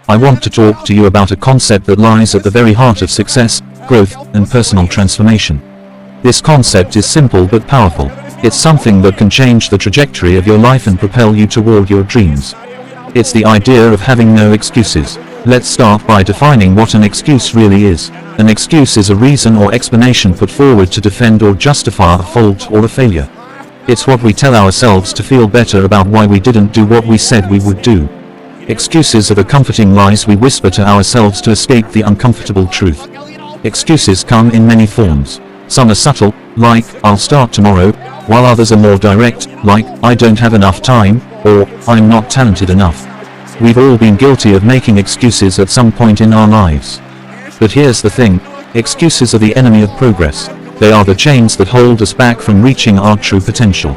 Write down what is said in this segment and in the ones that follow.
I want to talk to you about a concept that lies at the very heart of success, growth, and personal transformation. This concept is simple but powerful. It's something that can change the trajectory of your life and propel you toward your dreams. It's the idea of having no excuses. Let's start by defining what an excuse really is. An excuse is a reason or explanation put forward to defend or justify a fault or a failure. It's what we tell ourselves to feel better about why we didn't do what we said we would do. Excuses are the comforting lies we whisper to ourselves to escape the uncomfortable truth. Excuses come in many forms. Some are subtle, like, I'll start tomorrow, while others are more direct, like, I don't have enough time, or, I'm not talented enough. We've all been guilty of making excuses at some point in our lives. But here's the thing, excuses are the enemy of progress. They are the chains that hold us back from reaching our true potential.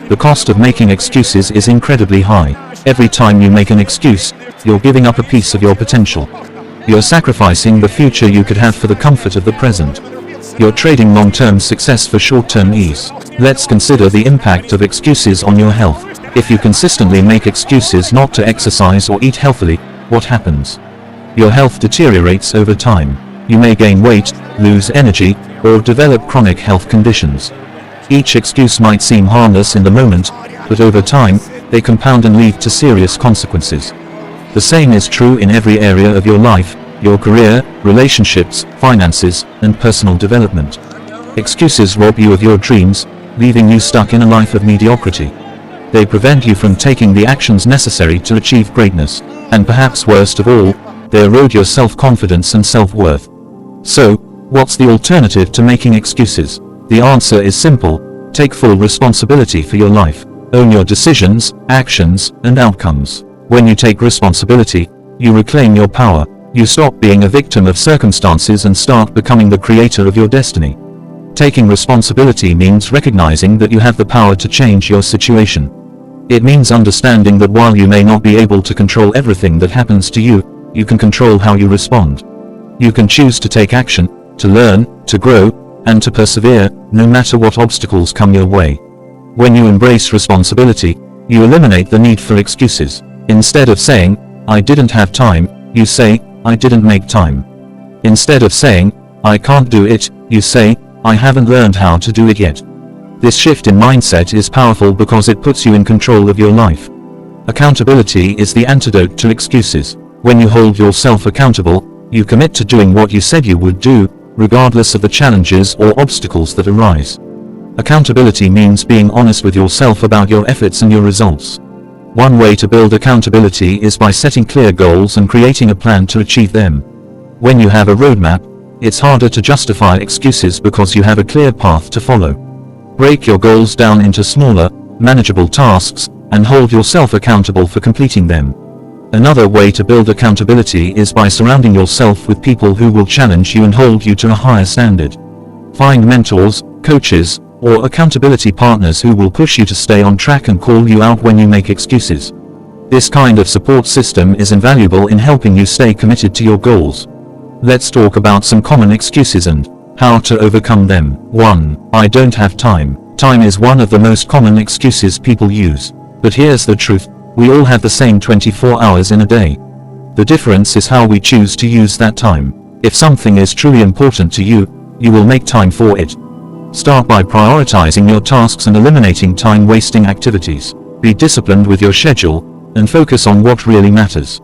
The cost of making excuses is incredibly high. Every time you make an excuse, you're giving up a piece of your potential. You're sacrificing the future you could have for the comfort of the present. You're trading long-term success for short-term ease. Let's consider the impact of excuses on your health. If you consistently make excuses not to exercise or eat healthily, what happens? Your health deteriorates over time. You may gain weight, lose energy, or develop chronic health conditions. Each excuse might seem harmless in the moment, but over time, they compound and lead to serious consequences. The same is true in every area of your life, your career, relationships, finances, and personal development. Excuses rob you of your dreams, leaving you stuck in a life of mediocrity. They prevent you from taking the actions necessary to achieve greatness, and perhaps worst of all, they erode your self-confidence and self-worth. So, what's the alternative to making excuses? The answer is simple: take full responsibility for your life. Own your decisions, actions, and outcomes. When you take responsibility, you reclaim your power. You stop being a victim of circumstances and start becoming the creator of your destiny. Taking responsibility means recognizing that you have the power to change your situation. It means understanding that while you may not be able to control everything that happens to you, you can control how you respond. You can choose to take action, to learn, to grow, and to persevere, no matter what obstacles come your way. When you embrace responsibility, you eliminate the need for excuses. Instead of saying, I didn't have time, you say, I didn't make time. Instead of saying, I can't do it, you say, I haven't learned how to do it yet. This shift in mindset is powerful because it puts you in control of your life. Accountability is the antidote to excuses. When you hold yourself accountable, you commit to doing what you said you would do, regardless of the challenges or obstacles that arise. Accountability means being honest with yourself about your efforts and your results. One way to build accountability is by setting clear goals and creating a plan to achieve them. When you have a roadmap, it's harder to justify excuses because you have a clear path to follow. Break your goals down into smaller, manageable tasks, and hold yourself accountable for completing them. Another way to build accountability is by surrounding yourself with people who will challenge you and hold you to a higher standard. Find mentors, coaches, or accountability partners who will push you to stay on track and call you out when you make excuses. This kind of support system is invaluable in helping you stay committed to your goals. Let's talk about some common excuses and how to overcome them. 1. I don't have time. Time is one of the most common excuses people use. But here's the truth, we all have the same 24 hours in a day. The difference is how we choose to use that time. If something is truly important to you, you will make time for it. Start by prioritizing your tasks and eliminating time-wasting activities. Be disciplined with your schedule, and focus on what really matters.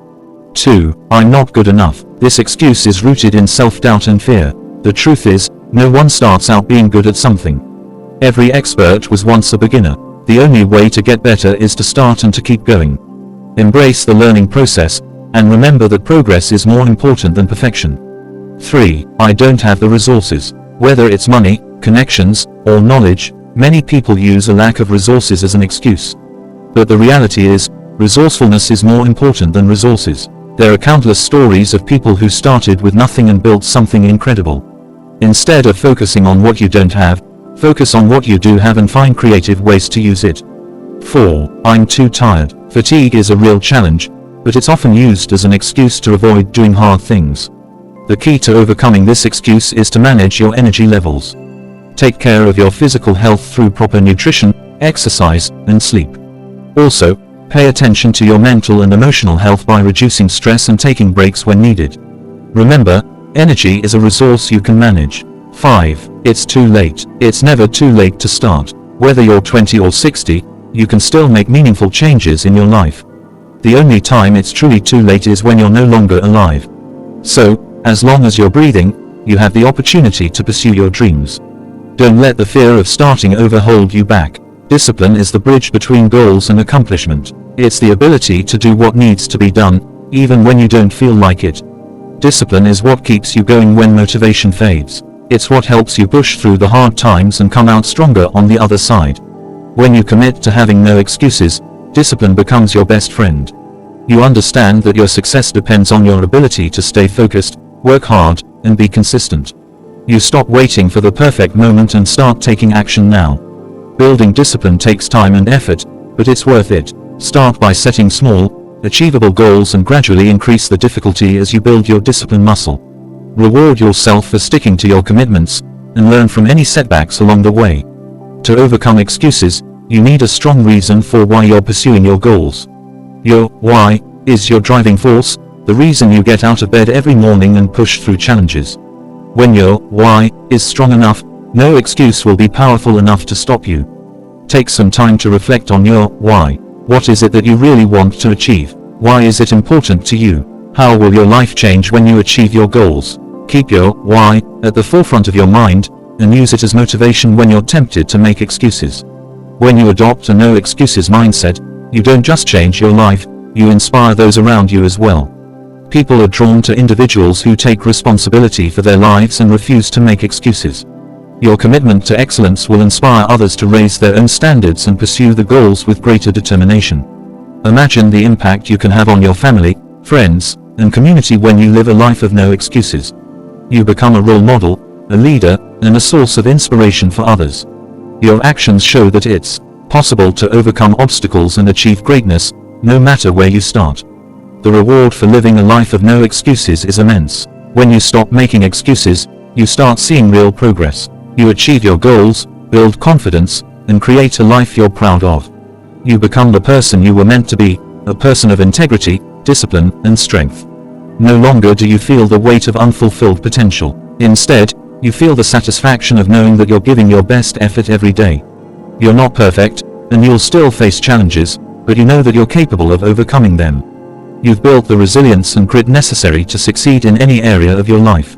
2. I'm not good enough. This excuse is rooted in self-doubt and fear. The truth is, no one starts out being good at something. Every expert was once a beginner. The only way to get better is to start and to keep going. Embrace the learning process, and remember that progress is more important than perfection. 3. I don't have the resources. Whether it's money, connections, or knowledge, many people use a lack of resources as an excuse. But the reality is, resourcefulness is more important than resources. There are countless stories of people who started with nothing and built something incredible. Instead of focusing on what you don't have, focus on what you do have and find creative ways to use it. 4. I'm too tired. Fatigue is a real challenge, but it's often used as an excuse to avoid doing hard things. The key to overcoming this excuse is to manage your energy levels. Take care of your physical health through proper nutrition, exercise, and sleep. Also, Pay attention to your mental and emotional health by reducing stress and taking breaks when needed. Remember, energy is a resource you can manage. 5. It's too late. It's never too late to start. Whether you're 20 or 60, you can still make meaningful changes in your life. The only time it's truly too late is when you're no longer alive. So, as long as you're breathing, you have the opportunity to pursue your dreams. Don't let the fear of starting over hold you back. Discipline is the bridge between goals and accomplishment. It's the ability to do what needs to be done, even when you don't feel like it. Discipline is what keeps you going when motivation fades. It's what helps you push through the hard times and come out stronger on the other side. When you commit to having no excuses, discipline becomes your best friend. You understand that your success depends on your ability to stay focused, work hard, and be consistent. You stop waiting for the perfect moment and start taking action now. Building discipline takes time and effort, but it's worth it. Start by setting small, achievable goals and gradually increase the difficulty as you build your discipline muscle. Reward yourself for sticking to your commitments, and learn from any setbacks along the way. To overcome excuses, you need a strong reason for why you're pursuing your goals. Your why is your driving force, the reason you get out of bed every morning and push through challenges. When your why is strong enough, no excuse will be powerful enough to stop you. Take some time to reflect on your why. What is it that you really want to achieve? Why is it important to you? How will your life change when you achieve your goals? Keep your why at the forefront of your mind, and use it as motivation when you're tempted to make excuses. When you adopt a no excuses mindset, you don't just change your life, you inspire those around you as well. People are drawn to individuals who take responsibility for their lives and refuse to make excuses. Your commitment to excellence will inspire others to raise their own standards and pursue the goals with greater determination. Imagine the impact you can have on your family, friends, and community when you live a life of no excuses. You become a role model, a leader, and a source of inspiration for others. Your actions show that it's possible to overcome obstacles and achieve greatness, no matter where you start. The reward for living a life of no excuses is immense. When you stop making excuses, you start seeing real progress. You achieve your goals, build confidence, and create a life you're proud of. You become the person you were meant to be, a person of integrity, discipline, and strength. No longer do you feel the weight of unfulfilled potential. Instead, you feel the satisfaction of knowing that you're giving your best effort every day. You're not perfect, and you'll still face challenges, but you know that you're capable of overcoming them. You've built the resilience and grit necessary to succeed in any area of your life.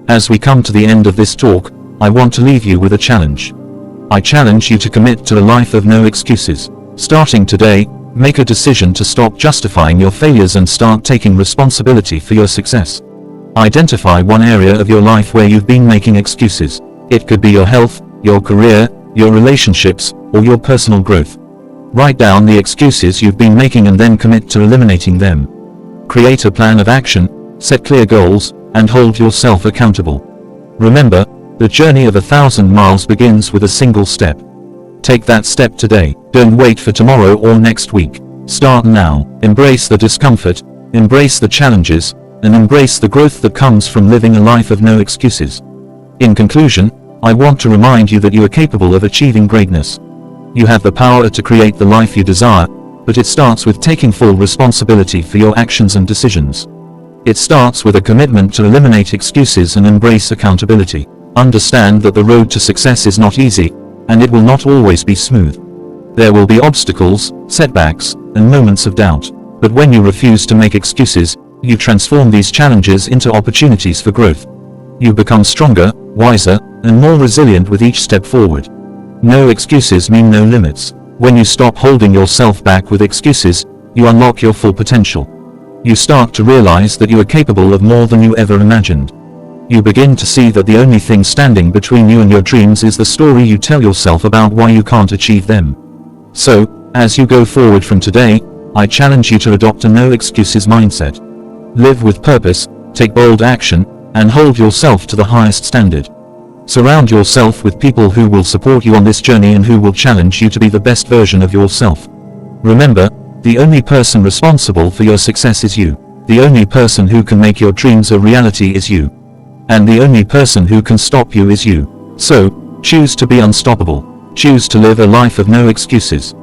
As we come to the end of this talk, I want to leave you with a challenge. I challenge you to commit to a life of no excuses. Starting today, make a decision to stop justifying your failures and start taking responsibility for your success. Identify one area of your life where you've been making excuses. It could be your health, your career, your relationships, or your personal growth. Write down the excuses you've been making and then commit to eliminating them. Create a plan of action, set clear goals, and hold yourself accountable. Remember, the journey of 1,000 miles begins with a single step. Take that step today. Don't wait for tomorrow or next week. Start now. Embrace the discomfort, embrace the challenges, and embrace the growth that comes from living a life of no excuses. In conclusion, I want to remind you that you are capable of achieving greatness. You have the power to create the life you desire, but it starts with taking full responsibility for your actions and decisions. It starts with a commitment to eliminate excuses and embrace accountability. Understand that the road to success is not easy, and it will not always be smooth. There will be obstacles, setbacks, and moments of doubt. But when you refuse to make excuses, you transform these challenges into opportunities for growth. You become stronger, wiser, and more resilient with each step forward. No excuses mean no limits. When you stop holding yourself back with excuses, you unlock your full potential. You start to realize that you are capable of more than you ever imagined. You begin to see that the only thing standing between you and your dreams is the story you tell yourself about why you can't achieve them. So, as you go forward from today, I challenge you to adopt a no excuses mindset. Live with purpose, take bold action, and hold yourself to the highest standard. Surround yourself with people who will support you on this journey and who will challenge you to be the best version of yourself. Remember, the only person responsible for your success is you. The only person who can make your dreams a reality is you. And the only person who can stop you is you. So, choose to be unstoppable. Choose to live a life of no excuses.